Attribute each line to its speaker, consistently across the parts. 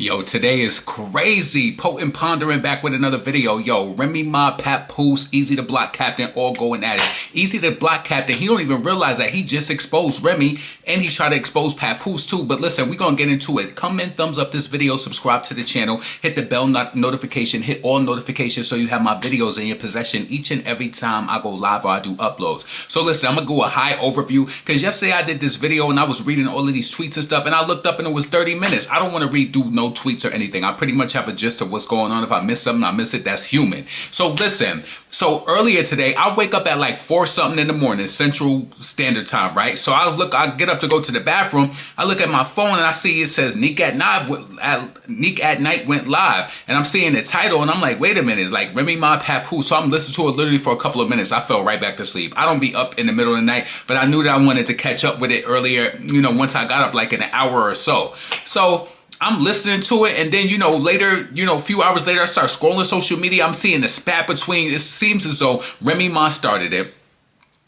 Speaker 1: Yo, today is crazy. Potent Pondering back with another video. Yo, Remy Ma, Papoose, Eazy the Block Captain, all going at it. Eazy the Block Captain, he don't even realize that he just exposed Remy and he tried to expose Papoose too. But listen, we're going to get into it. Comment, thumbs up this video, subscribe to the channel, hit the bell notification, hit all notifications so you have my videos in your possession each and every time I go live or I do uploads. So listen, I'm going to go a high overview because yesterday I did this video and I was reading all of these tweets and stuff and I looked up and it was 30 minutes. I don't want to redo no tweets or anything. I pretty much have a gist of what's going on. If I miss something, I miss it. That's human. So listen, so earlier today, I wake up at like 4 something in the morning, Central Standard Time, right? So I get up to go to the bathroom. I look at my phone and I see it says Nick at Night went live. And I'm seeing the title and I'm like, wait a minute, like Remy Ma, Papoose. So I'm listening to it literally for a couple of minutes. I fell right back to sleep. I don't be up in the middle of the night, but I knew that I wanted to catch up with it earlier, once I got up like in an hour or so. So I'm listening to it, and then, later, a few hours later, I start scrolling social media. I'm seeing the spat between, it seems as though Remy Ma started it.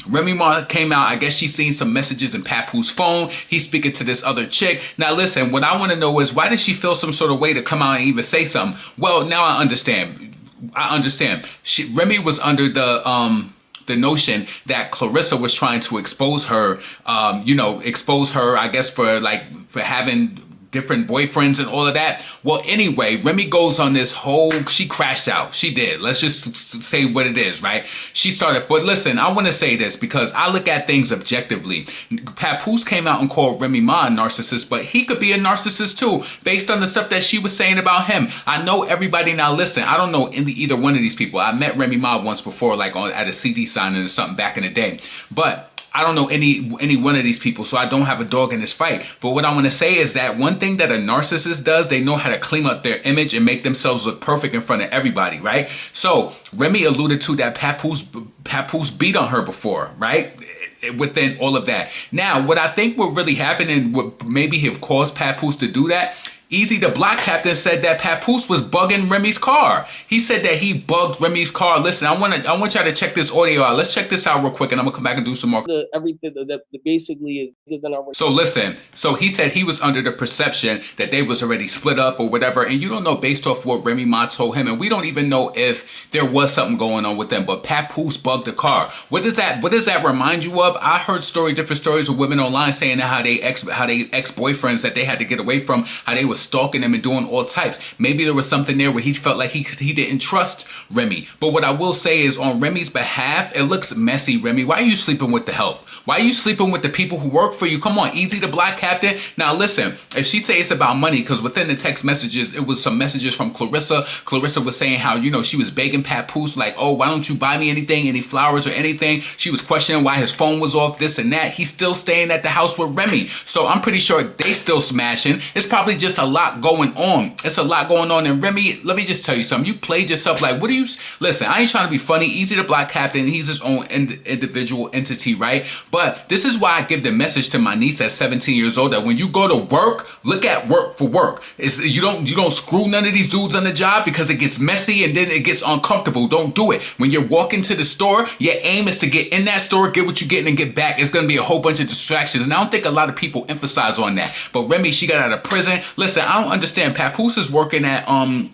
Speaker 1: Remy Ma came out, I guess she's seen some messages in Papoose's phone. He's speaking to this other chick. Now listen, what I want to know is, why did she feel some sort of way to come out and even say something? Well, now I understand. Remy was under the notion that Clarissa was trying to expose her, I guess for having different boyfriends and all of that. Well, anyway, Remy goes on this whole, she crashed out. She did. Let's just say what it is, right? She started, but listen, I want to say this because I look at things objectively. Papoose came out and called Remy Ma a narcissist, but he could be a narcissist too, based on the stuff that she was saying about him. I know everybody now, listen, I don't know either one of these people. I met Remy Ma once before, like at a CD signing or something back in the day, but I don't know any one of these people, so I don't have a dog in this fight. But what I want to say is that one thing that a narcissist does, they know how to clean up their image and make themselves look perfect in front of everybody, right? So Remy alluded to that Papoose beat on her before, right? Within all of that. Now, what I think what really happened and what maybe have caused Papoose to do that, Eazy the Block Captain said that Papoose was bugging Remy's car. He said that he bugged Remy's car. Listen, I want y'all to check this audio out. Let's check this out real quick and I'm gonna come back and do some more.
Speaker 2: Everything that basically is
Speaker 1: So listen, so he said he was under the perception that they was already split up or whatever, and you don't know based off what Remy Ma told him, and we don't even know if there was something going on with them, but Papoose bugged the car. What does that remind you of? I heard different stories of women online saying that how they ex-boyfriends that they had to get away from, how they was stalking them and doing all types. Maybe there was something there where he felt like he didn't trust Remy. But what I will say is, on Remy's behalf, it looks messy. Remy, why are you sleeping with the help? Why are you sleeping with the people who work for you? Come on, Eazy the Block Captain. Now listen, if she say it's about money, because within the text messages, it was some messages from Clarissa. Clarissa was saying how, she was begging Papoose, like, oh, why don't you buy me anything, any flowers or anything? She was questioning why his phone was off, this and that. He's still staying at the house with Remy. So I'm pretty sure they still smashing. It's probably just a lot going on. It's a lot going on. And Remy, let me just tell you something. You played yourself like, what do you, listen, I ain't trying to be funny. Eazy the Block Captain, he's his own individual entity, right? But this is why I give the message to my niece at 17 years old that when you go to work, look at work for work. You don't screw none of these dudes on the job because it gets messy and then it gets uncomfortable. Don't do it. When you're walking to the store, your aim is to get in that store, get what you're getting and get back. It's going to be a whole bunch of distractions. And I don't think a lot of people emphasize on that. But Remy, she got out of prison. Listen, I don't understand. Papoose is working at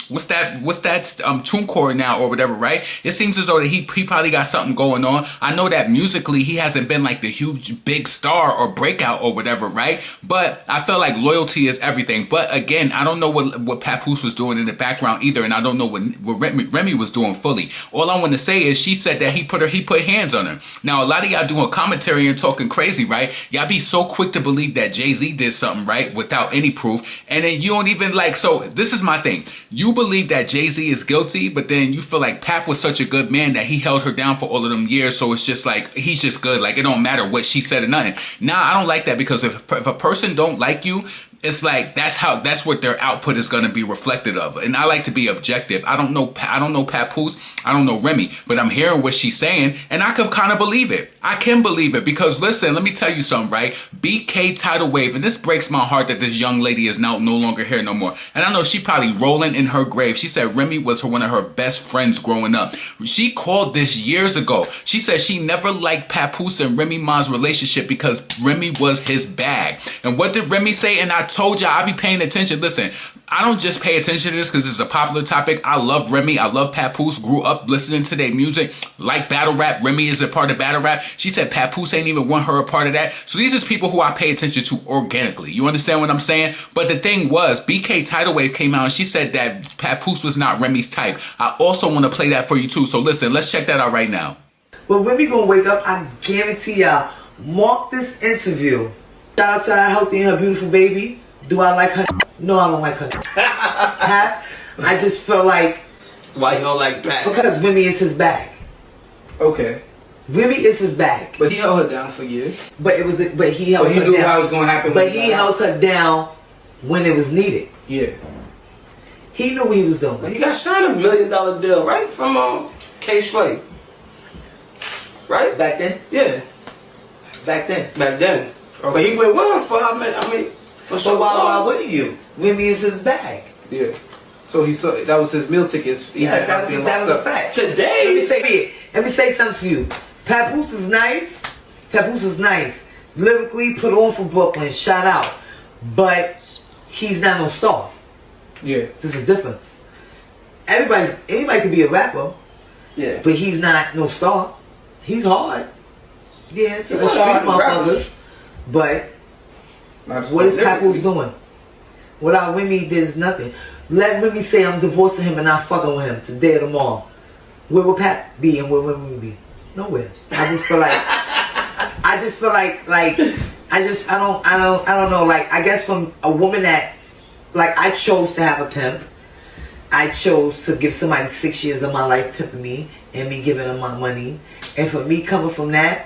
Speaker 1: what's that TuneCore now or whatever, right? It seems as though that he probably got something going on. I know that musically he hasn't been like the huge big star or breakout or whatever, right? But I feel like loyalty is everything. But again, I don't know what Papoose was doing in the background either, and I don't know what Remy was doing fully. All I want to say is she said that he put hands on her. Now a lot of y'all doing commentary and talking crazy, right? Y'all be so quick to believe that Jay-Z did something, right, without any proof, and then you don't even so this is my thing. You believe that Jay-Z is guilty, but then you feel like Pap was such a good man that he held her down for all of them years. So it's just like, he's just good. Like, it don't matter what she said or nothing. Nah, I don't like that, because if a person don't like you, it's like that's what their output is going to be reflected of. And I like to be objective. I don't know Papoose, I don't know Remy, but I'm hearing what she's saying and I can kind of believe it. I can believe it because listen, let me tell you something, right? BK Tidal Wave, and this breaks my heart that this young lady is now no longer here no more. And I know she probably rolling in her grave. She said Remy was one of her best friends growing up. She called this years ago. She said she never liked Papoose and Remy Ma's relationship because Remy was his bag. And what did Remy say? And I told y'all I be paying attention. Listen, I don't just pay attention to this because it's a popular topic. I love Remy. I love Papoose. Grew up listening to their music. Like battle rap. Remy is a part of battle rap. She said Papoose ain't even want her a part of that. So these are people who I pay attention to organically. You understand what I'm saying? But the thing was, BK Tidal Wave came out and she said that Papoose was not Remy's type. I also want to play that for you too. So listen, let's check that out right now.
Speaker 3: But Remy gonna wake up, I guarantee y'all. Mark this interview. Shout out to her healthy and her beautiful baby. Do I like her? No, I don't like her. I just feel like...
Speaker 4: Why you don't like that?
Speaker 3: Because Remy is his bag.
Speaker 5: Okay.
Speaker 3: Remy is his bag.
Speaker 5: But he held her down for years.
Speaker 3: But he held her down.
Speaker 5: He knew how it was gonna happen.
Speaker 3: But he held her down when it was needed.
Speaker 5: Yeah.
Speaker 3: He knew what he was doing.
Speaker 4: He got signed $1 million deal, right? From K-Slay. Right?
Speaker 3: Back then?
Speaker 4: Yeah.
Speaker 3: Back then.
Speaker 4: Back then.
Speaker 5: Okay.
Speaker 4: But he went well for, for so
Speaker 3: So why
Speaker 4: long.
Speaker 3: wouldn't you? Remy is his bag.
Speaker 5: Yeah. So he saw that was his meal tickets.
Speaker 3: Yeah, that was a fact.
Speaker 4: Today,
Speaker 3: Let me say something to you. Papoose is nice. Papoose is nice. Lyrically put on for Brooklyn. Shout out. But he's not no star.
Speaker 5: Yeah.
Speaker 3: There's a difference. Anybody can be a rapper.
Speaker 4: yeah.
Speaker 3: But he's not no star. He's hard. Yeah, to the
Speaker 4: He's
Speaker 3: street
Speaker 4: hard as
Speaker 3: motherfuckers.
Speaker 4: rappers.
Speaker 3: But what is Papoose doing? Without Remy, there's nothing. Let Remy say I'm divorcing him and not fucking with him today or tomorrow. Where will Pat be and where will Remy be? Nowhere. I just feel like I don't know, like I guess from a woman that like I chose to have a pimp. I chose to give somebody 6 years of my life pimping me and me giving them my money. And for me coming from that,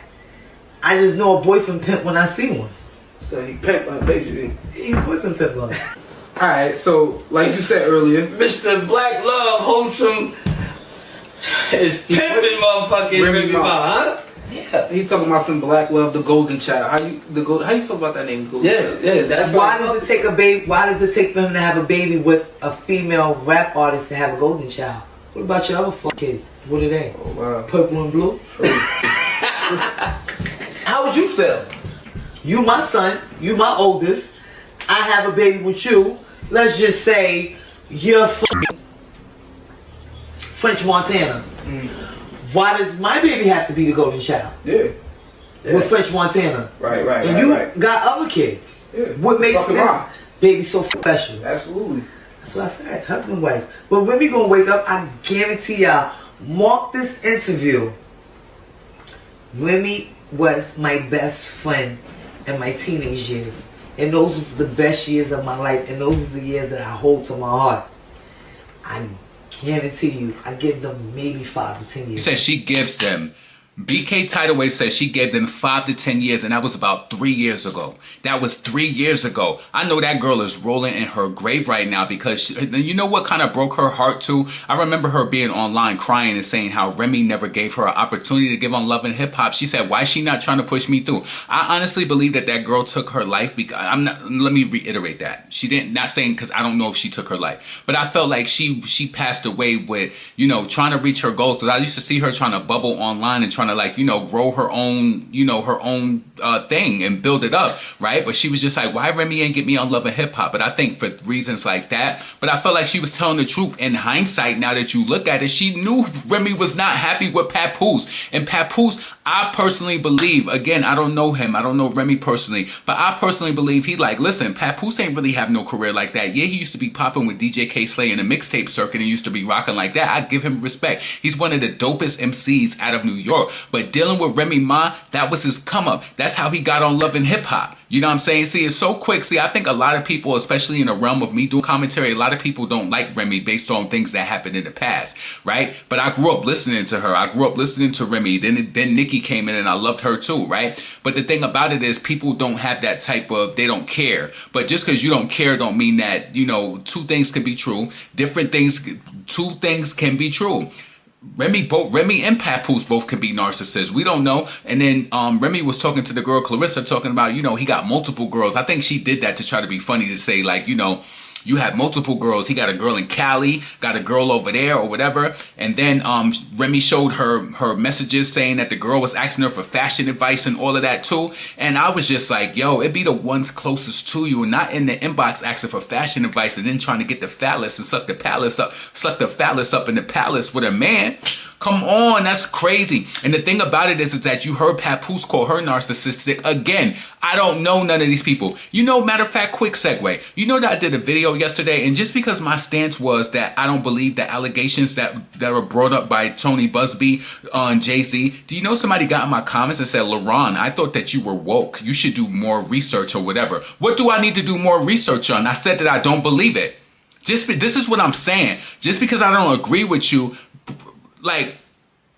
Speaker 3: I just know a boyfriend pimp when I see one.
Speaker 4: So he pimped her basically.
Speaker 3: He's a boyfriend pimp on it.
Speaker 5: Alright, so like you said earlier,
Speaker 4: Mr. Black Love Wholesome is pimping motherfucking Remy Ma, huh?
Speaker 3: Yeah.
Speaker 5: he talking about some black love, the golden child. How you feel about that name, golden child?
Speaker 4: Yeah, that's
Speaker 3: Why does it take a baby? Why does it take for him to have a baby with a female rap artist to have a golden child? What about your other fuck kids? What are they?
Speaker 5: Oh wow.
Speaker 3: Purple and blue? How would you feel? You my son, you my oldest. I have a baby with you. Let's just say you're French Montana. Why does my baby have to be the golden child?
Speaker 5: Yeah.
Speaker 3: With French Montana.
Speaker 4: Right.
Speaker 3: And you got other kids.
Speaker 5: Yeah.
Speaker 3: What makes
Speaker 5: Fucking
Speaker 3: this
Speaker 5: wrong.
Speaker 3: baby so special?
Speaker 5: Absolutely.
Speaker 3: That's what I said, husband, wife. But Remy gonna wake up, I guarantee y'all, mark this interview. Remy was my best friend in my teenage years. And those were the best years of my life. And those are the years that I hold to my heart. I guarantee you, I give them maybe 5 to 10 years.
Speaker 1: Says she gives them. BK Tidal Wave says she gave them 5 to 10 years, and that was about 3 years ago. That was 3 years ago. I know that girl is rolling in her grave right now because you know what kind of broke her heart too? I remember her being online crying and saying how Remy never gave her an opportunity to give on Love and Hip Hop. She said, why is she not trying to push me through? I honestly believe that girl took her life because let me reiterate that. She didn't, not saying because I don't know if she took her life, but I felt like she passed away with, you know, trying to reach her goals. Because I used to see her trying to bubble online and trying to, like, you know, grow her own, you know, her own thing and build it up, right? But she was just like, why Remy ain't get me on Love and Hip Hop? But I think for reasons like that, but I felt like she was telling the truth. In hindsight, now that you look at it, she knew Remy was not happy with Papoose. And Papoose, I personally believe, again, I don't know him, I don't know Remy personally, but I personally believe he like, listen, Papoose ain't really have no career like that. Yeah, he used to be popping with DJ K-Slay in the mixtape circuit and used to be rocking like that. I give him respect. He's one of the dopest MCs out of New York. But dealing with Remy Ma, that was his come up. That's how he got on Love and Hip Hop. You know what I'm saying? See, it's so quick. See, I think a lot of people, especially in the realm of me doing commentary, a lot of people don't like Remy based on things that happened in the past, right? But I grew up listening to her. I grew up listening to Remy. Then Nicki came in and I loved her too, right? But the thing about it is people don't have that type of, they don't care. But just because you don't care don't mean that, you know, two things can be true. Two things can be true. Remy and Papoose both can be narcissists. We don't know. And then Remy was talking to the girl Clarissa, talking about, you know, he got multiple girls. I think she did that to try to be funny, to say, like, you know, You have multiple girls. He got a girl in Cali, got a girl over there or whatever. And then Remy showed her messages saying that the girl was asking her for fashion advice and all of that too. And I was just like, yo, it be the ones closest to you and not in the inbox asking for fashion advice and then trying to get the phallus and suck the phallus up in the palace with a man. Come on, that's crazy. And the thing about it is that you heard Papoose call her narcissistic. Again, I don't know none of these people. You know, matter of fact, quick segue. You know that I did a video yesterday, and just because my stance was that I don't believe the allegations that were brought up by Tony Busby on Jay-Z, do you know somebody got in my comments and said, LaRon, I thought that you were woke. You should do more research or whatever. What do I need to do more research on? I said that I don't believe it. This is what I'm saying. Just because I don't agree with you, like,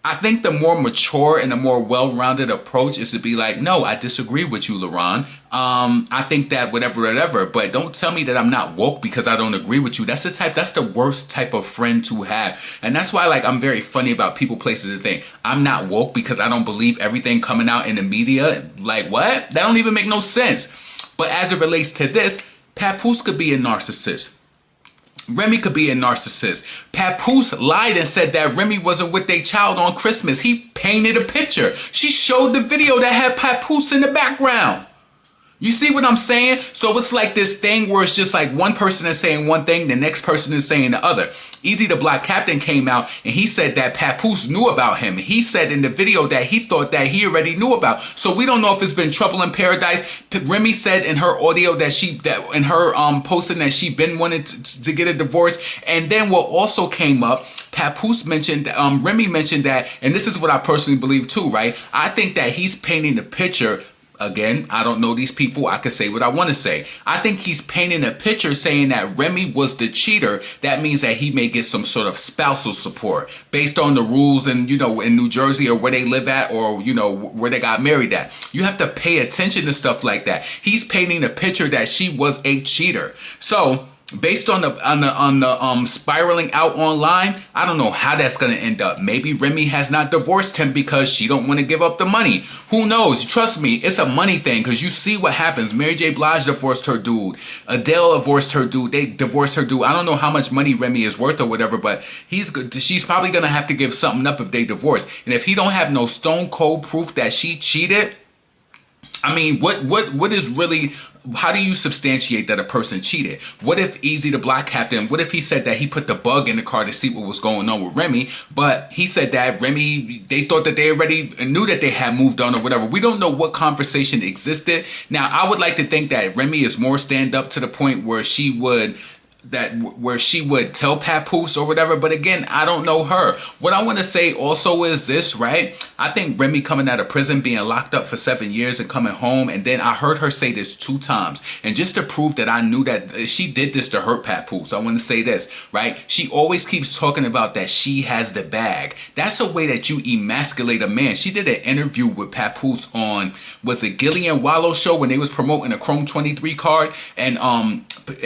Speaker 1: I think the more mature and the more well-rounded approach is to be like, no, I disagree with you, LaRon. I think that whatever, but don't tell me that I'm not woke because I don't agree with you. That's the worst type of friend to have. And that's why, like, I'm very funny about people, places, and things. I'm not woke because I don't believe everything coming out in the media. Like, what? That don't even make no sense. But as it relates to this, Papoose could be a narcissist. Remy could be a narcissist. Papoose lied and said that Remy wasn't with their child on Christmas. He painted a picture. She showed the video that had Papoose in the background. You see what I'm saying? So it's like this thing where it's just like one person is saying one thing, the next person is saying the other. Eazy the Black Captain came out and he said that Papoose knew about him. He said in the video that he thought that he already knew about. So we don't know if it's been trouble in paradise. Remy said in her audio that in her posting that she been wanting to get a divorce. And then what also came up, Papoose mentioned, Remy mentioned that, and this is what I personally believe too, right? I think that he's painting the picture. Again, I don't know these people. I could say what I want to say. I think he's painting a picture saying that Remy was the cheater. That means that he may get some sort of spousal support based on the rules and, you know, in New Jersey or where they live at or, you know, where they got married at. You have to pay attention to stuff like that. He's painting a picture that she was a cheater. So based on the spiraling out online, I don't know how that's gonna end up. Maybe Remy has not divorced him because she don't want to give up the money. Who knows? Trust me, it's a money thing because you see what happens. Mary J. Blige divorced her dude. Adele divorced her dude. They divorced her dude. I don't know how much money Remy is worth or whatever, but she's probably gonna have to give something up if they divorce. And if he don't have no stone cold proof that she cheated, I mean, what is really, how do you substantiate that a person cheated? What if Eazy the Black Captain, what if he said that he put the bug in the car to see what was going on with Remy, but he said that Remy, they thought that they already knew that they had moved on or whatever. We don't know what conversation existed. Now, I would like to think that Remy is more stand up to the point where she would tell Papoose or whatever. But again, I don't know her. What I want to say also is this, right? I think Remy coming out of prison, being locked up for 7 years and coming home. And then I heard her say this 2 times. And just to prove that I knew that she did this to hurt Papoose, I want to say this, right? She always keeps talking about that she has the bag. That's a way that you emasculate a man. She did an interview with Papoose on, was it Gillian Wallow show when they was promoting a Chrome 23 card? And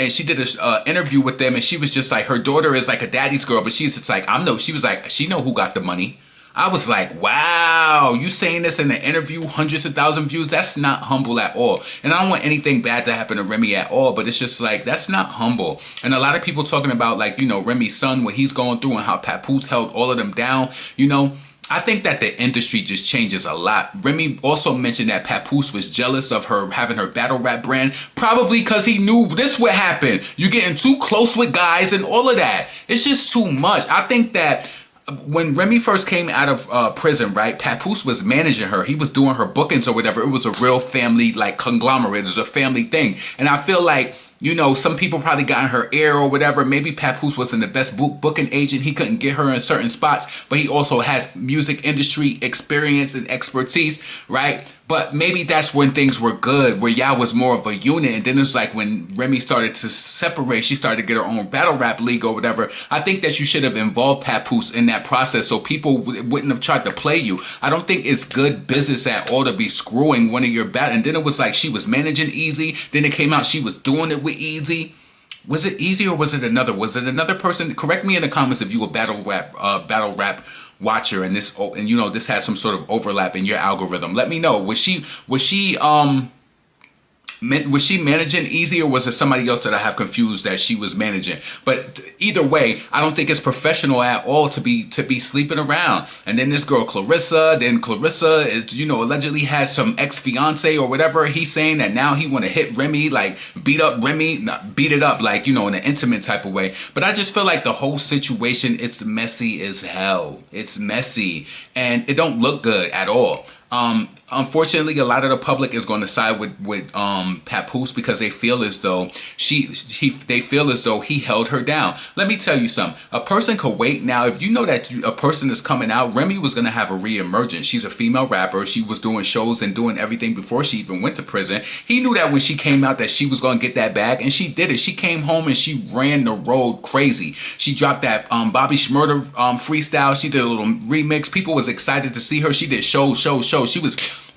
Speaker 1: she did an interview with them, and she was just like, her daughter is like a daddy's girl, but she's just like, she was like, she know who got the money. I was like, wow, you saying this in an interview, hundreds of thousands of views? That's not humble at all. And I don't want anything bad to happen to Remy at all, but it's just like, that's not humble. And a lot of people talking about, like, you know, Remy's son, what he's going through and how Papoose held all of them down, you know. I think that the industry just changes a lot. Remy also mentioned that Papoose was jealous of her having her battle rap brand, probably because he knew this would happen. You're getting too close with guys and all of that. It's just too much. I think that when Remy first came out of prison, right, Papoose was managing her. He was doing her bookings or whatever. It was a real family, like, conglomerate. It was a family thing. And I feel like, you know, some people probably got in her ear or whatever. Maybe Papoose wasn't the best booking agent. He couldn't get her in certain spots, but he also has music industry experience and expertise, right? But maybe that's when things were good, where y'all was more of a unit. And then it's like when Remy started to separate, she started to get her own battle rap league or whatever. I think that you should have involved Papoose in that process so people wouldn't have tried to play you. I don't think it's good business at all to be screwing one of your battle. And then it was like she was managing Eazy. Then it came out she was doing it with Eazy. Was it Eazy or was it another? Was it another person? Correct me in the comments if you a battle rap watcher and this, and you know, this has some sort of overlap in your algorithm. Let me know. Was she Was she managing Eazy, or was it somebody else that I have confused that she was managing? But either way, I don't think it's professional at all to be sleeping around. And then this girl Clarissa is, you know, allegedly has some ex-fiance or whatever. He's saying that now he want to hit Remy, like beat up Remy, not beat it up, like, you know, in an intimate type of way. But I just feel like the whole situation, it's messy as hell. It's messy and it don't look good at all. Unfortunately, a lot of the public is going to side with Papoose because they feel as though they feel as though he held her down. Let me tell you something. A person could wait. Now, if you know that a person is coming out, Remy was going to have a re-emergence. She's a female rapper. She was doing shows and doing everything before she even went to prison. He knew that when she came out that she was going to get that bag, and she did it. She came home and she ran the road crazy. She dropped that Bobby Shmurda freestyle. She did a little remix. People was excited to see her. She did shows.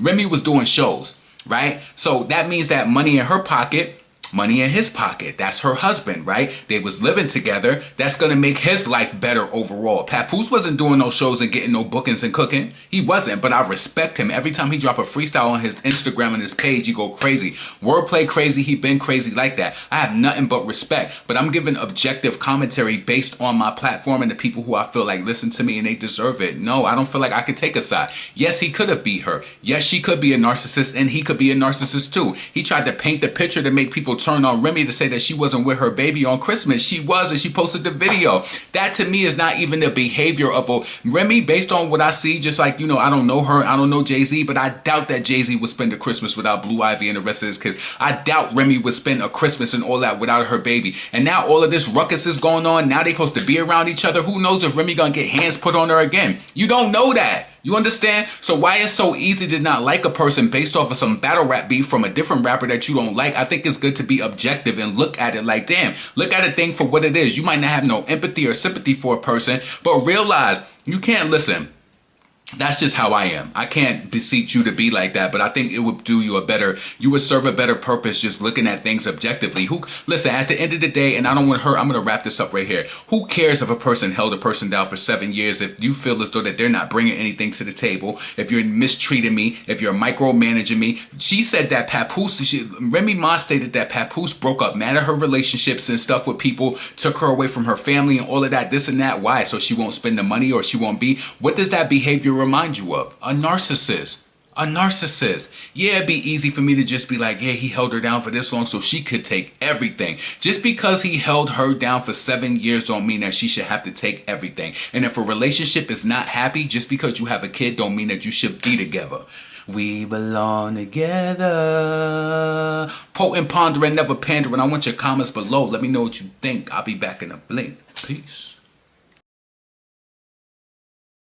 Speaker 1: Remy was doing shows, right? So that means that money in her pocket, money in his pocket. That's her husband, right? They was living together. That's going to make his life better overall. Papoose wasn't doing no shows and getting no bookings and cooking. He wasn't, but I respect him. Every time he drop a freestyle on his Instagram and his page, you go crazy. Wordplay crazy. He been crazy like that. I have nothing but respect, but I'm giving objective commentary based on my platform and the people who I feel like listen to me and they deserve it. No, I don't feel like I could take a side. Yes, he could have beat her. Yes, she could be a narcissist and he could be a narcissist too. He tried to paint the picture to make people turn on Remy to say that she wasn't with her baby on Christmas. She was, and she posted the video. That to me is not even the behavior of a Remy, based on what I see. Just like, you know, I don't know her, I don't know Jay-Z, but I doubt that Jay-Z would spend a Christmas without Blue Ivy and the rest of his kids. I doubt Remy would spend a Christmas and all that without her baby. And now all of this ruckus is going on. Now they supposed to be around each other. Who knows if Remy gonna get hands put on her again? You don't know that. You understand? So why it's so easy to not like a person based off of some battle rap beef from a different rapper that you don't like? I think it's good to be objective and look at it like, damn, look at a thing for what it is. You might not have no empathy or sympathy for a person, but realize you can't listen. That's just how I am. I can't beseech you to be like that, but I think it would do you a better, you would serve a better purpose just looking at things objectively. Listen, at the end of the day, and I don't want her, I'm going to wrap this up right here. Who cares if a person held a person down for 7 years if you feel as though that they're not bringing anything to the table, if you're mistreating me, if you're micromanaging me? She said that Papoose, Remy Ma stated that Papoose broke up mad at her relationships and stuff with people, took her away from her family and all of that, this and that. Why? So she won't spend the money or she won't be. What does that behavior remind you of? A narcissist. A narcissist. Yeah, it'd be easy for me to just be like, yeah, he held her down for this long so she could take everything. Just because he held her down for 7 years don't mean that she should have to take everything. And if a relationship is not happy, just because you have a kid don't mean that you should be together. We belong together. Potent, pondering, never pandering. I want your comments below. Let me know what you think. I'll be back in a blink. Peace.